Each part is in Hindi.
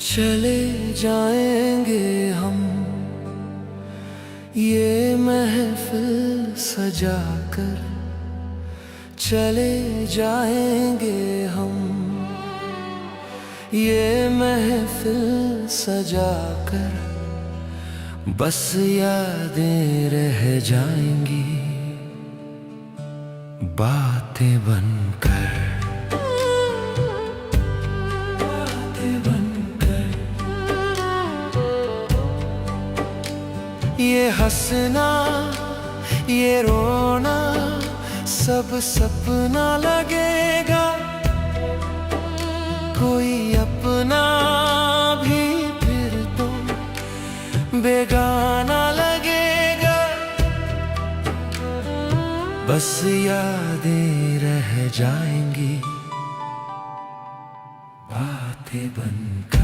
चले जाएंगे हम ये महफिल सजा कर, चले जाएंगे हम ये महफिल सजा कर, बस यादें रह जाएंगी बातें बनकर। ये हंसना ये रोना सब सपना लगेगा, कोई अपना भी फिर तो बेगाना लगेगा, बस यादें रह जाएंगी बातें बनकर।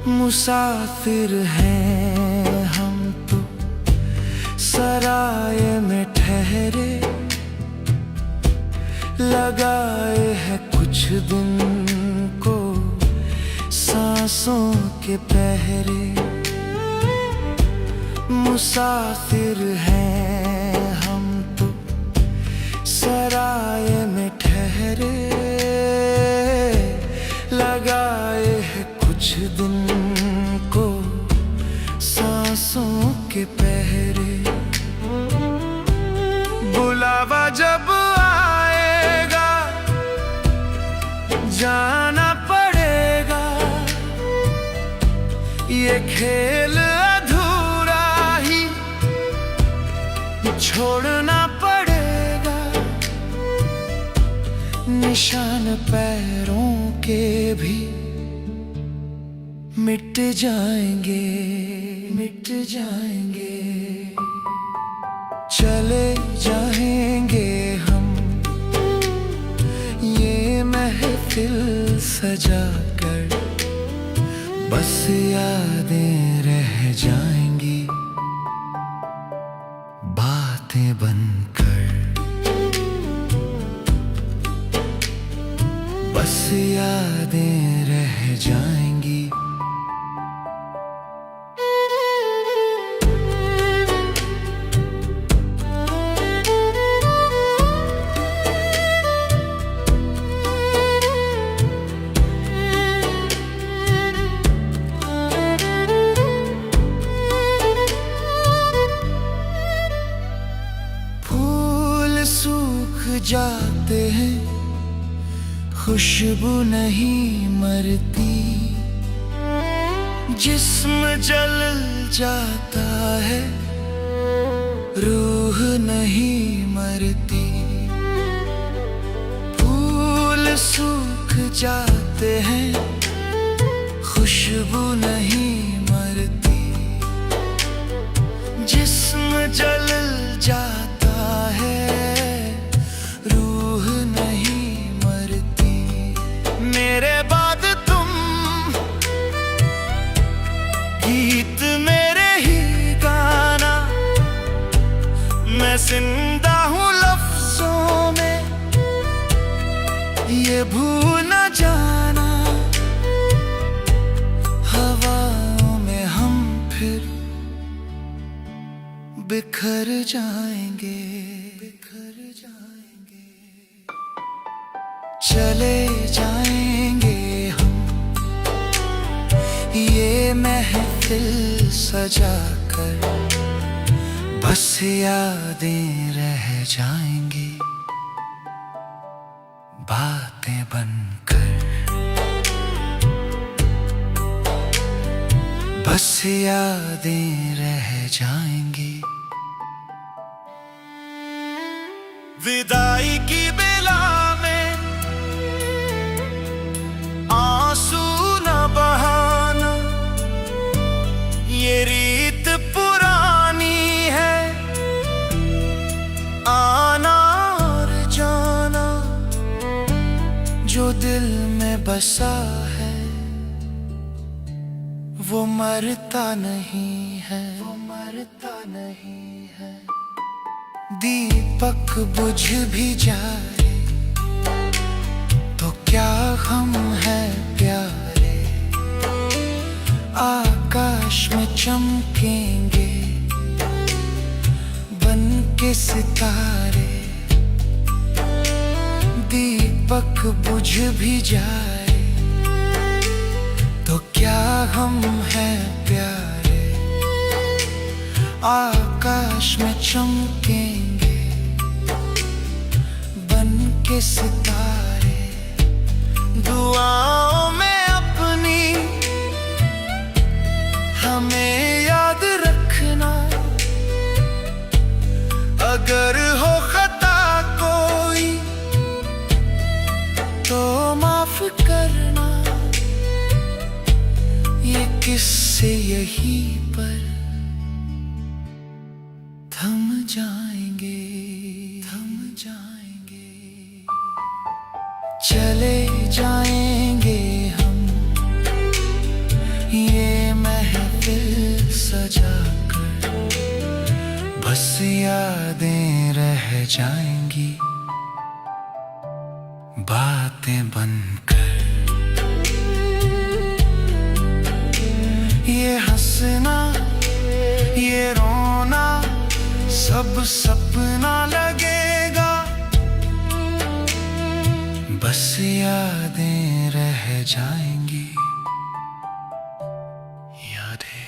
मुसाफिर हैं हम तो सराय में ठहरे, लगाए हैं कुछ दिन को सांसों के पहरे। मुसाफिर हैं हम तो सराय में ठहरे, लगाए हैं कुछ दिन को सांसों के पहरे। बुलावा जब आएगा जाना पड़ेगा, ये खेल अधूरा ही छोड़ना पड़ेगा। निशान पैरों के भी मिट जाएंगे, मिट जाएंगे। चले जाएंगे हम ये महफिल सजा कर, बस यादें रह जाएंगी बातें बनकर, बस यादें रह जाएंगी। जाते हैं खुशबू नहीं मरती, जिस्म जल जाता है रूह नहीं मरती। फूल सूख जाते हैं खुशबू नहीं मरती, जिस्म जल जाता है रूह नहीं मरती। मेरे बाद तुम गीत मेरे ही गाना, मैं जिंदा हूँ लफ्जों में ये भूल न जाना। हवाओं में हम फिर बिखर जाएंगे, बिखर जाएंगे। चले जाएंगे हम ये महफिल सजा कर, बस यादें रह जाएंगी बातें बनकर, बस यादें रह जाएंगी। विदाई की बेला में आंसू न बहाना, ये रीत पुरानी है आना और जाना, जो दिल में बसा है वो मरता नहीं है, वो मरता नहीं है। दीपक बुझ भी जाए तो क्या हम है प्यारे, आकाश में चमकेंगे बन के सितारे। दीपक बुझ भी जाए तो क्या हम हैं प्यारे, आकाश में चमकेंगे बन के सितारे। दुआओं में अपनी हमें याद रखना, अगर हो खता कोई तो माफ करना। ये किस्से यहीं पर थम जाएंगे, थम जाएंगे। चले जाएंगे हम ये महफिल सजाकर, बस यादें रह जाएंगी बातें बनकर। ये हंसना ये रोना सब सपना लगेगा, बस यादें रह जाएंगी, यादें।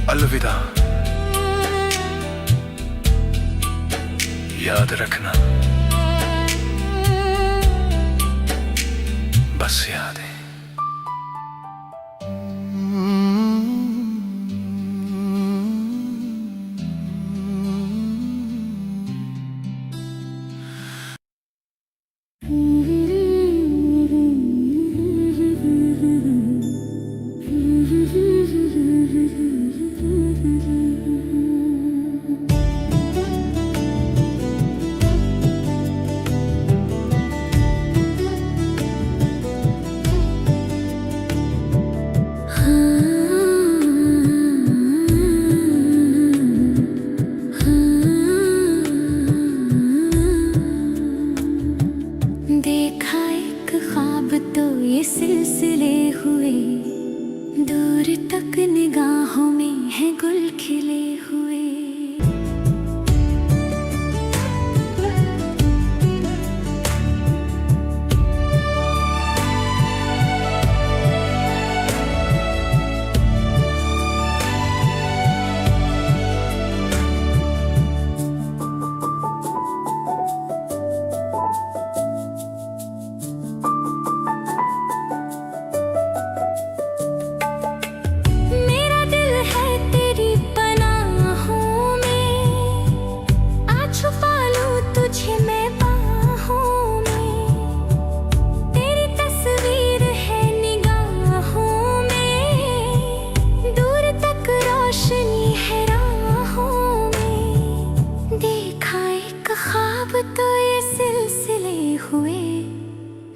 अलविदा, याद रखना, बस यादें। देखा एक ख्वाब तो ये सिलसिले हुए, दूर तक निगाहों में है गुल खिले हुए।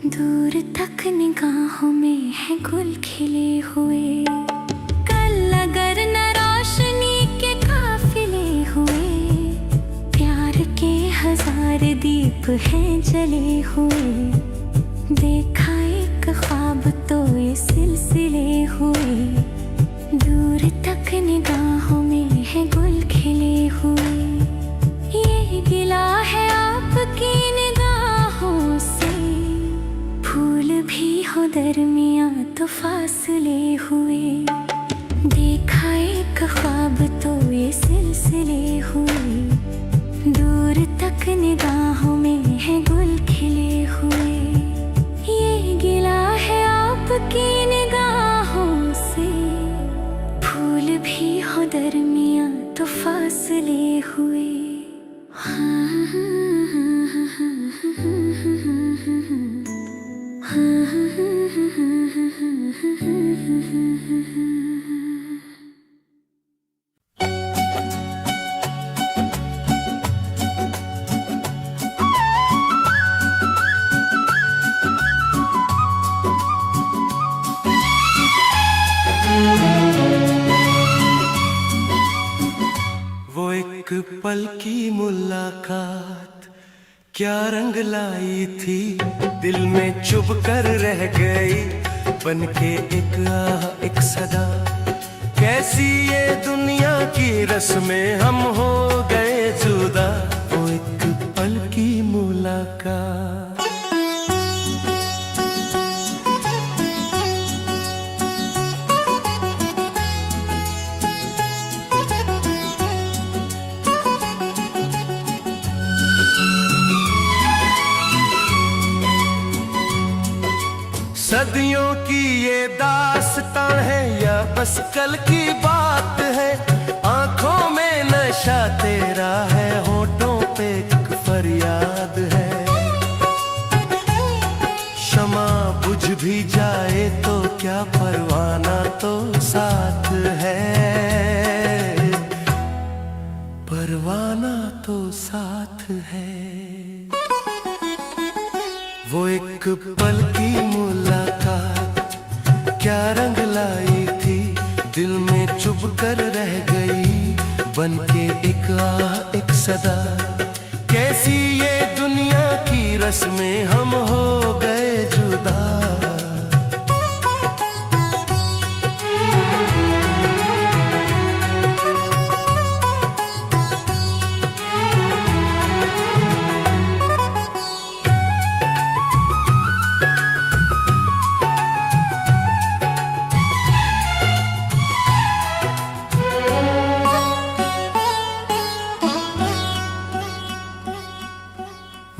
दूर तक निगाहों में है गुल खिले हुए। कल अगर न रोशनी के काफिले हुए, प्यार के हजार दीप हैं जले हुए। देखा एक ख्वाब तो ये सिलसिले हुए, दूर तक निगाहों में है गुल खिले हुए। ये गिला है आपकी निगाहों से, फूल भी हो दरमियां तो फासले हुए। देखा एक ख्वाब तो ये सिलसिले हुए, दूर तक निगाहों में है गुल खिले हुए। ये गिला है आपकी निगाहों से, फूल भी हो दरमियां तो फासले हुए। हाँ पल की मुलाकात क्या रंग लाई थी, दिल में चुभ कर रह गई बनके एक आह एक सदा। कैसी ये दुनिया की रस्में हम हो गए जुदा, वो एक पल की मुलाकात। सदियों की ये दास्तां है या बस कल की बात है, आंखों में नशा तेरा है, होठों पे एक फरियाद है। शमा बुझ भी जाए तो क्या, परवाना तो साथ है, परवाना तो साथ है। वो एक पल की मुलाकात क्या रंग लाई थी, दिल में चुभ कर रह गई बनके एक आह एक सदा। कैसी ये दुनिया की रस्में हम हो गए जुदा।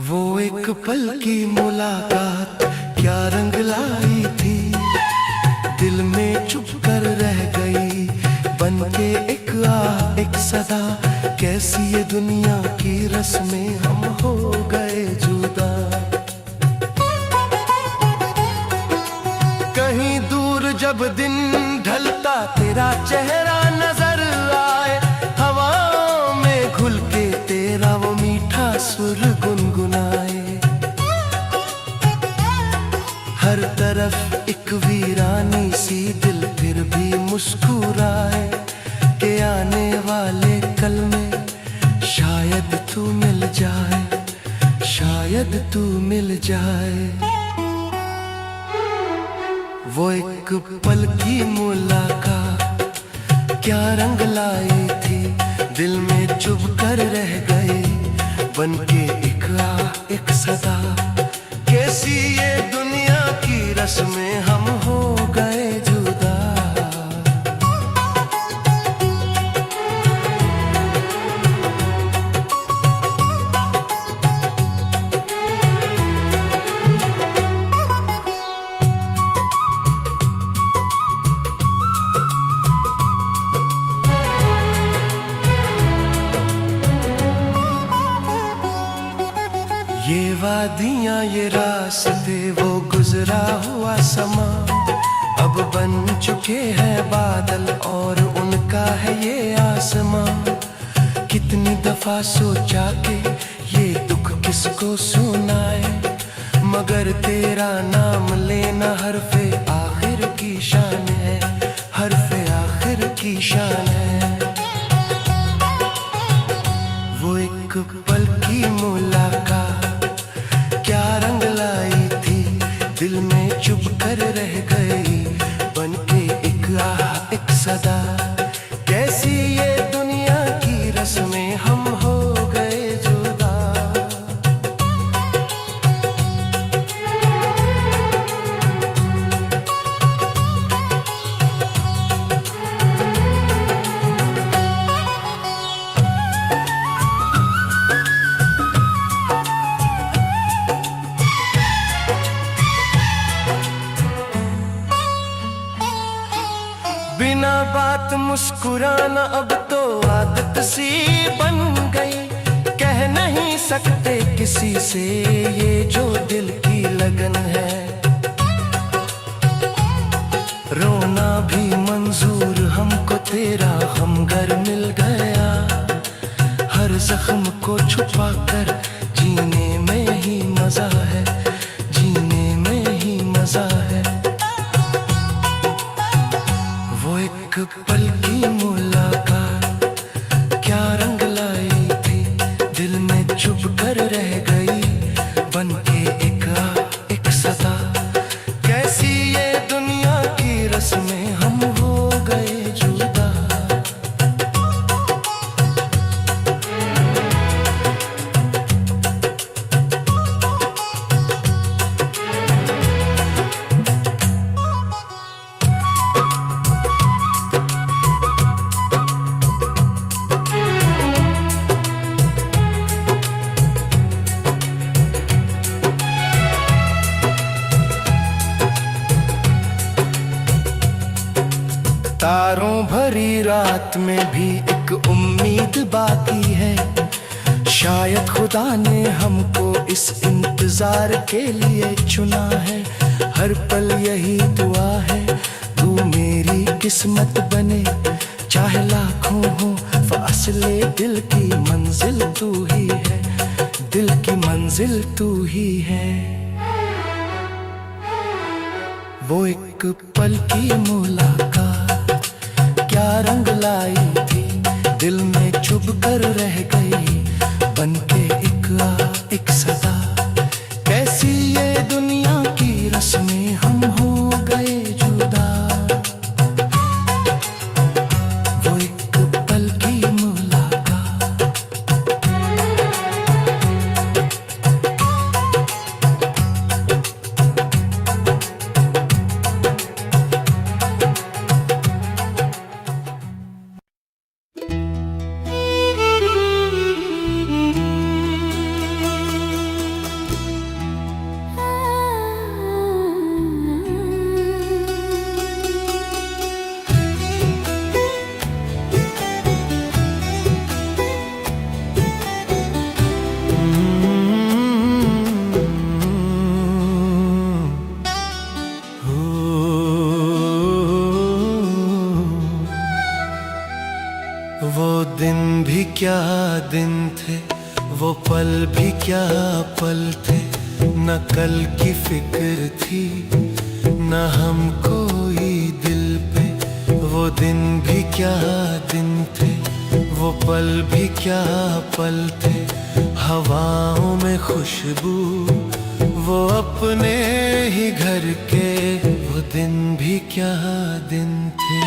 वो एक पल की मुलाकात क्या रंग लाई थी, दिल में चुप कर रह गई बनके एक आह एक सदा। कैसी ये दुनिया की रस्में हम हो गए जुदा। कहीं दूर जब दिन ढलता तेरा चेहरा नजर आए, हवाओं में घुल के तेरा वो मीठा सुर गुनगुनाए। हर तरफ एक वीरानी सी दिल फिर भी मुस्कुराए, के आने वाले कल में शायद तू मिल जाए, शायद तू मिल जाए। वो एक पल की मुलाकात क्या रंग लाई थी, दिल में चुभ कर रह गई बनके एक आह एक सदा। कैसी ये दुनिया की रस्में हम हो गए जुदा। ये वादियाँ ये रास्ते वो गुजरा हुआ समा, अब बन चुके हैं बादल और उनका है ये आसमां। कितनी दफा सोचा कि ये दुख किसको सुनाए, मगर तेरा नाम लेना हरफे आखिर की शान है, हरफे आखिर की शान है। वो एक पल की मुलाकात क्या रंग लाई थी, दिल में चुभ कर रह गई बनके एक आह एक सदा। कैसी ये दुनिया की रस्में हम हो गए जुदा। बिना बात मुस्कुराना अब तो आदत सी बन गई, कह नहीं सकते किसी से ये जो दिल की लगन है। रोना भी मंजूर हमको तेरा हमगर मिल गया, हर जख्म को छुपा कर जीने में ही मजा है, जीने में ही मजा है। वो एक पल की मुलाकात क्या रंग लाई थी, भरी रात में भी एक उम्मीद बाकी है। शायद खुदा ने हमको इस इंतजार के लिए चुना है। हर पल यही दुआ है, तू मेरी किस्मत बने। चाहे लाखों हो फासले, दिल की मंजिल तू ही है, दिल की मंजिल तू ही है। वो एक पल की मुलाकात क्या रंग लाई थी, दिल में चुभ कर रह गई बनके एक सदा। कैसी ये दुनिया की रस्में, हम हो गए जुदा। वो एक पल की मुलाकात। वो दिन भी क्या दिन थे, वो पल भी क्या पल थे। न कल की फिक्र थी, न हम कोई दिल पे। वो दिन भी क्या दिन थे, वो पल भी क्या पल थे। हवाओं में खुशबू, वो अपने ही घर के। वो दिन भी क्या दिन थे।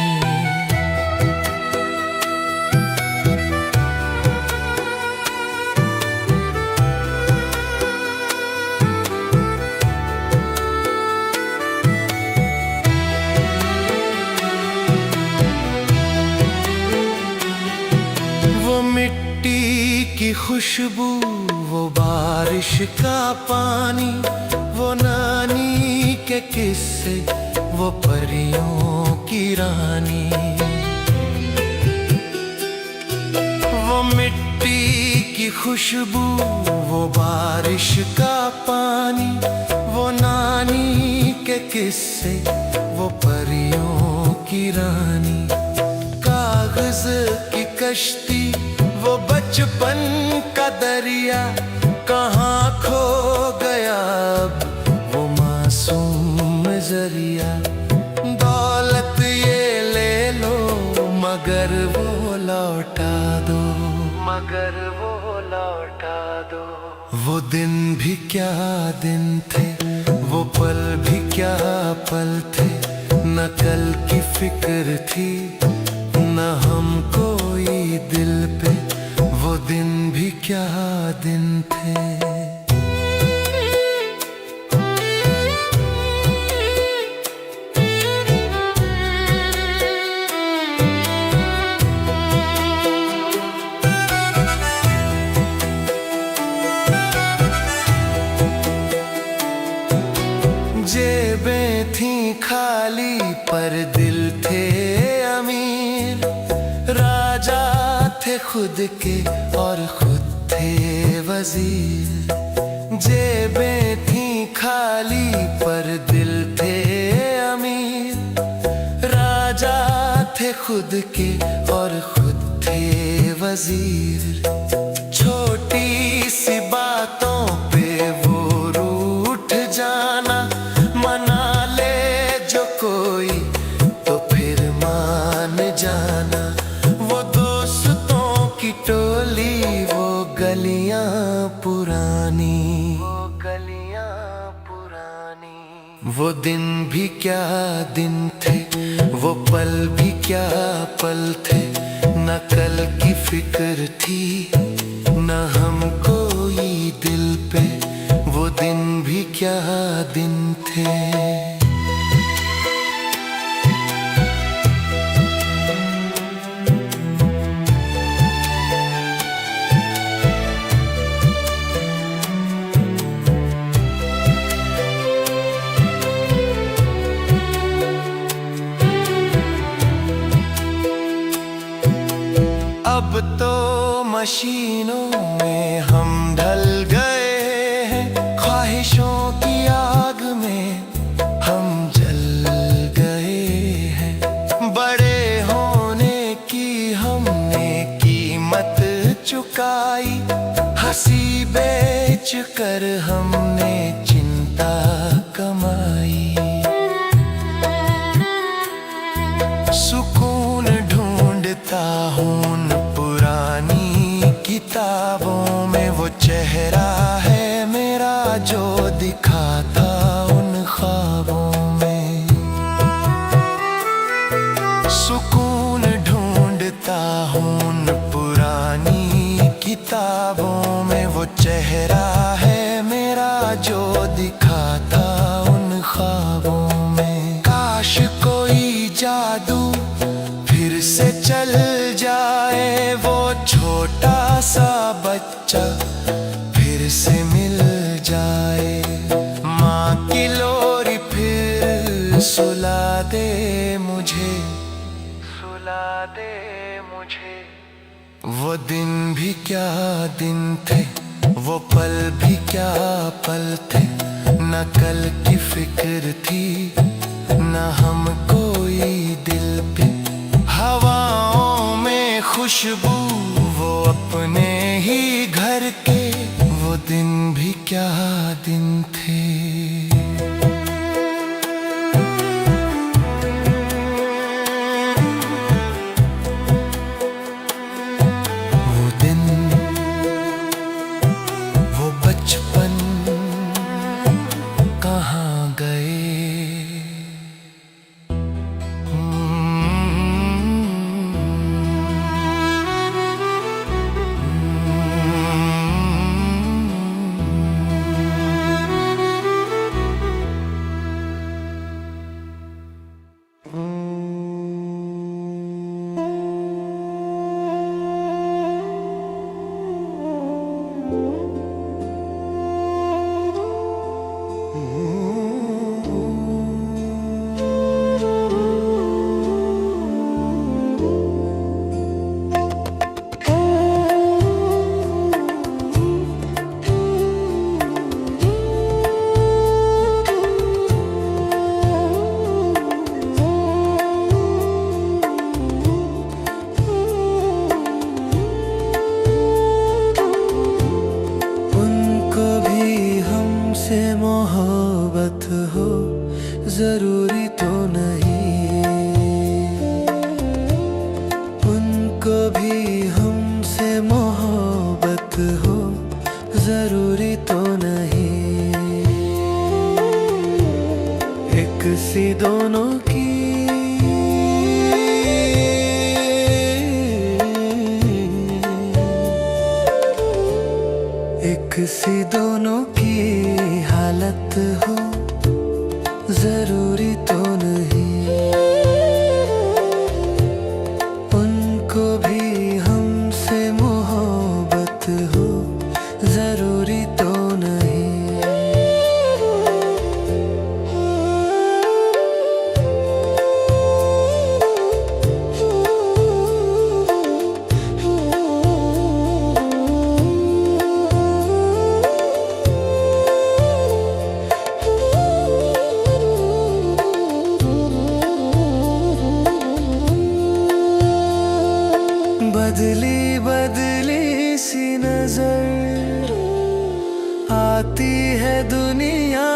मिट्टी की खुशबू, वो बारिश का पानी, वो नानी के किस्से, वो परियों की रानी। वो मिट्टी की खुशबू, वो बारिश का पानी, वो नानी के किस्से, वो परियों की रानी। कागज की कश्ती, वो बचपन का दरिया, कहाँ खो गया अब वो मासूम नजरिया। दौलत ये ले लो, मगर वो लौटा दो, मगर वो लौटा दो। वो दिन भी क्या दिन थे, वो पल भी क्या पल थे। न कल की फिक्र थी, न हम कोई दिल पे। वो दिन भी क्या दिन थे। जेबें थी खाली पर दिल थे अमीर। राजा थे खुद के और खुद थे वजीर। जेबें थी खाली पर दिल थे अमीर। राजा थे खुद के और खुद थे वजीर। छोटी सी बातों पे वो रूठ जाना, मना ले जो कोई तो फिर मान जाना। वो दोस्तों की टोली, वो गलियां पुरानी, वो गलियां पुरानी। वो दिन भी क्या दिन थे, वो पल भी क्या पल थे। न कल की फिक्र थी, न हम कोई दिल पे। वो दिन भी क्या दिन थे। मशीनों में हम ढल गए हैं, ख्वाहिशों की आग में हम जल गए हैं। बड़े होने की हमने कीमत चुकाई, हंसी बेच कर हमने चिंता कमाई। सुकून ढूंढता हूँ पुरानी किताबों में, वो चेहरा है मेरा जो दिखा था उन ख्वाबों में। सुकून ढूंढता हूँ पुरानी किताबों में, वो चेहरा है मेरा जो दिखा था उन ख्वाबों में। काश कोई जादू फिर से चल जाए, वो छोटा सा बच्चा फिर से मिल जाए। माँ की लोरी फिर सुला दे मुझे, सुला दे मुझे। वो दिन भी क्या दिन थे, वो पल भी क्या पल थे। न कल की फिक्र थी, न हम कोई दिल पे। हवाओं में खुशबू वो अपने ही घर के, वो दिन भी क्या दिन थे। वो दिन, वो बचपन कहाँ गए। मोहब्बत हो जरूरी तो नहीं, उनको भी हमसे मोहब्बत हो जरूरी तो नहीं। एक सी दोनों की एक सी दोनों की हालत हो जरूरी तो नहीं। उनको भी हमसे मोहब्बत हो जरूरी तो नहीं। बदली बदली सी नजर आती है दुनिया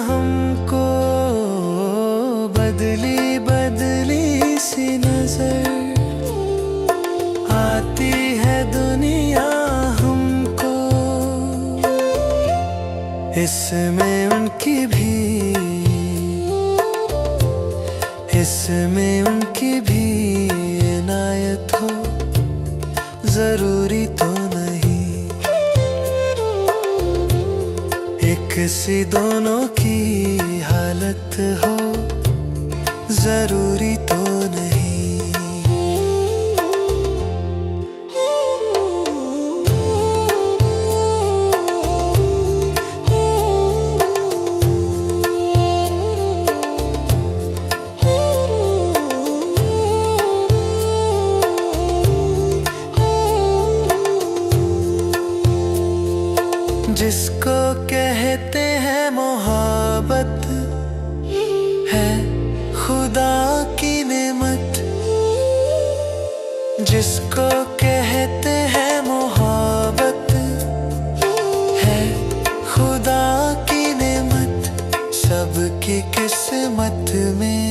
हमको, बदली बदली सी नजर आती है दुनिया हमको। इसमें उनकी भी, इसमें उनकी भी इनायत हो जरूरी तो नहीं। एक सी दोनों की हालत हो जरूरी तो नहीं। जिसको कहते हैं मोहब्बत है खुदा की नेमत सबकी किस्मत में,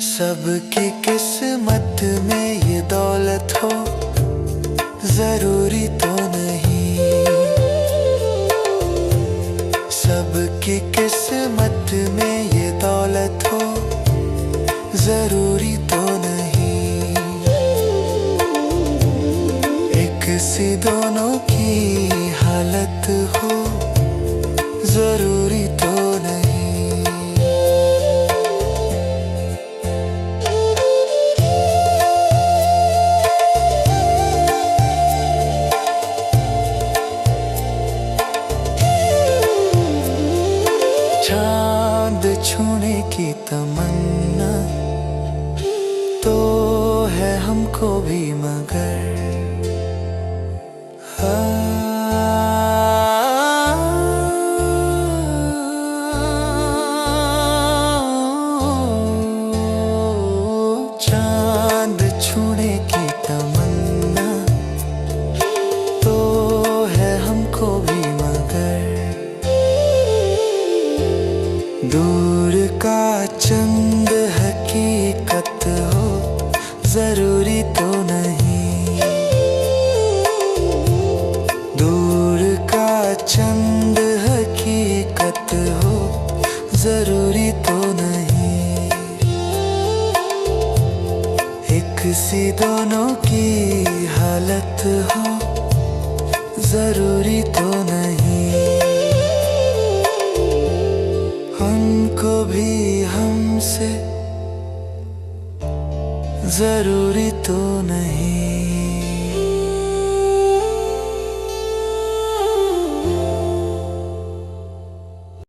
सबकी किस्मत में ये दौलत हो जरूरी तो नहीं, सबकी किस्मत में ये दौलत हो जरूरी तो नहीं। एक सी दोनों की हालत हो जरूरी तो नहीं। चांद छूने की तमन्ना तो है हमको भी मगर चांद छूने की तमन्ना तो है हमको भी मगर दूर का चंद हकीकत हो जरूरी तो नहीं, दूर का चंद हकीकत हो जरूरी तो नहीं। एक सी दोनों की हालत हो जरूरी तो नहीं। उनको भी हमसे जरूरी तो नहीं।